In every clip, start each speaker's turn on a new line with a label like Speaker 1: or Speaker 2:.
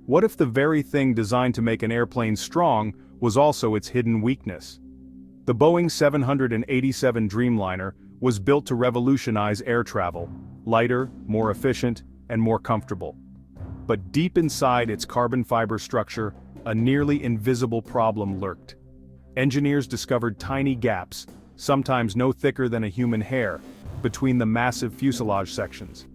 Speaker 1: What if the very thing designed to make an airplane strong was also its hidden weakness? The Boeing 787 Dreamliner was built to revolutionize air travel, lighter, more efficient, and more comfortable. But deep inside its carbon fiber structure, a nearly invisible problem lurked. Engineers discovered tiny gaps, sometimes no thicker than a human hair, between the massive fuselage sections.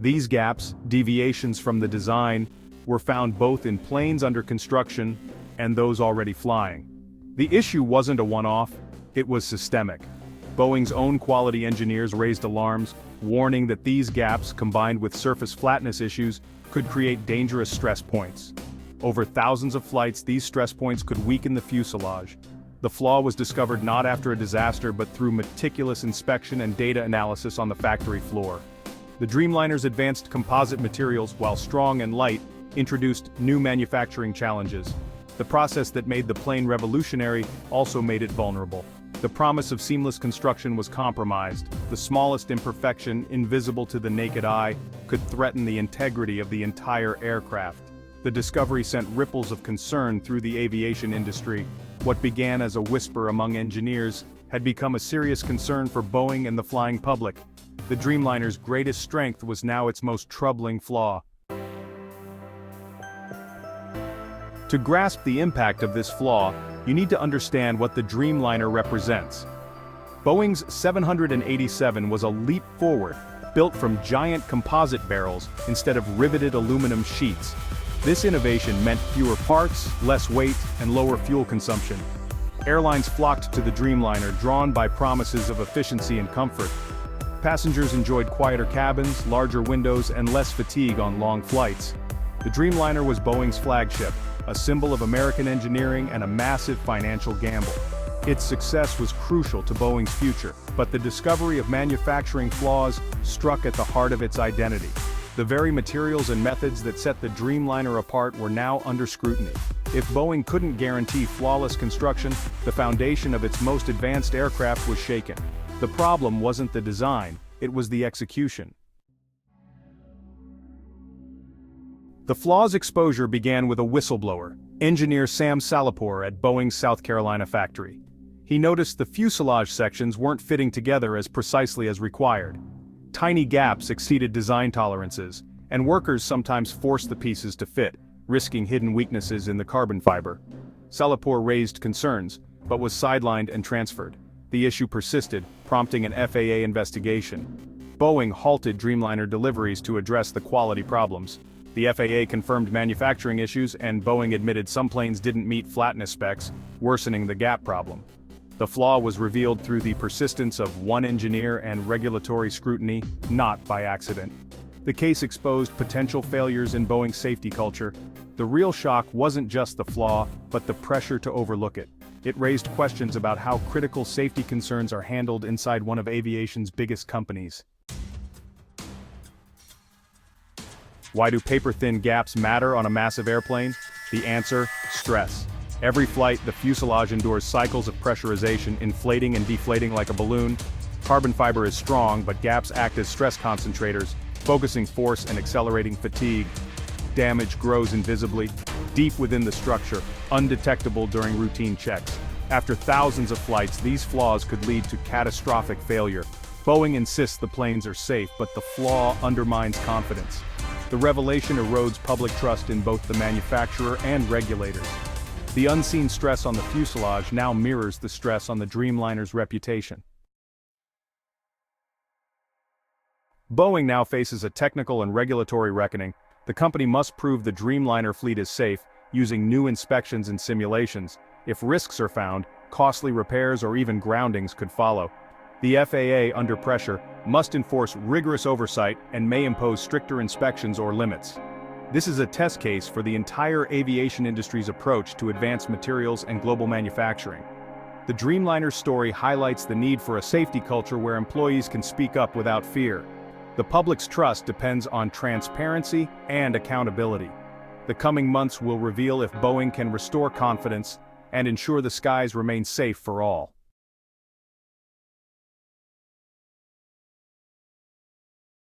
Speaker 1: These gaps, deviations from the design, were found both in planes under construction and those already flying. The issue wasn't a one-off, it was systemic. Boeing's own quality engineers raised alarms, warning that these gaps, combined with surface flatness issues, could create dangerous stress points. Over thousands of flights, these stress points could weaken the fuselage. The flaw was discovered not after a disaster but through meticulous inspection and data analysis on the factory floor. The Dreamliner's advanced composite materials, while strong and light, introduced new manufacturing challenges. The process that made the plane revolutionary also made it vulnerable. The promise of seamless construction was compromised. The smallest imperfection, invisible to the naked eye, could threaten the integrity of the entire aircraft. The discovery sent ripples of concern through the aviation industry. What began as a whisper among engineers had become a serious concern for Boeing and the flying public. The Dreamliner's greatest strength was now its most troubling flaw. To grasp the impact of this flaw, you need to understand what the Dreamliner represents. Boeing's 787 was a leap forward, built from giant composite barrels instead of riveted aluminum sheets. This innovation meant fewer parts, less weight, and lower fuel consumption. Airlines flocked to the Dreamliner, drawn by promises of efficiency and comfort. Passengers enjoyed quieter cabins, larger windows, and less fatigue on long flights. The Dreamliner was Boeing's flagship, a symbol of American engineering and a massive financial gamble. Its success was crucial to Boeing's future, but the discovery of manufacturing flaws struck at the heart of its identity. The very materials and methods that set the Dreamliner apart were now under scrutiny. If Boeing couldn't guarantee flawless construction, the foundation of its most advanced aircraft was shaken. The problem wasn't the design, it was the execution. The flaw's exposure began with a whistleblower, engineer Sam Salapur at Boeing's South Carolina factory. He noticed the fuselage sections weren't fitting together as precisely as required. Tiny gaps exceeded design tolerances, and workers sometimes forced the pieces to fit, risking hidden weaknesses in the carbon fiber. Salapur raised concerns, but was sidelined and transferred. The issue persisted, prompting an FAA investigation. Boeing halted Dreamliner deliveries to address the quality problems. The FAA confirmed manufacturing issues, and Boeing admitted some planes didn't meet flatness specs, worsening the gap problem. The flaw was revealed through the persistence of one engineer and regulatory scrutiny, not by accident. The case exposed potential failures in Boeing's safety culture. The real shock wasn't just the flaw, but the pressure to overlook it. It raised questions about how critical safety concerns are handled inside one of aviation's biggest companies. Why do paper-thin gaps matter on a massive airplane? The answer: stress. Every flight, the fuselage endures cycles of pressurization, inflating and deflating like a balloon. Carbon fiber is strong, but gaps act as stress concentrators, focusing force and accelerating fatigue. Damage grows invisibly, deep within the structure, undetectable during routine checks. After thousands of flights, these flaws could lead to catastrophic failure. Boeing insists the planes are safe, but the flaw undermines confidence. The revelation erodes public trust in both the manufacturer and regulators. The unseen stress on the fuselage now mirrors the stress on the Dreamliner's reputation. Boeing now faces a technical and regulatory reckoning. The company must prove the Dreamliner fleet is safe, using new inspections and simulations. If risks are found, costly repairs or even groundings could follow. The FAA, under pressure, must enforce rigorous oversight and may impose stricter inspections or limits. This is a test case for the entire aviation industry's approach to advanced materials and global manufacturing. The Dreamliner story highlights the need for a safety culture where employees can speak up without fear. The public's trust depends on transparency and accountability. The coming months will reveal if Boeing can restore confidence and ensure the skies remain safe for all.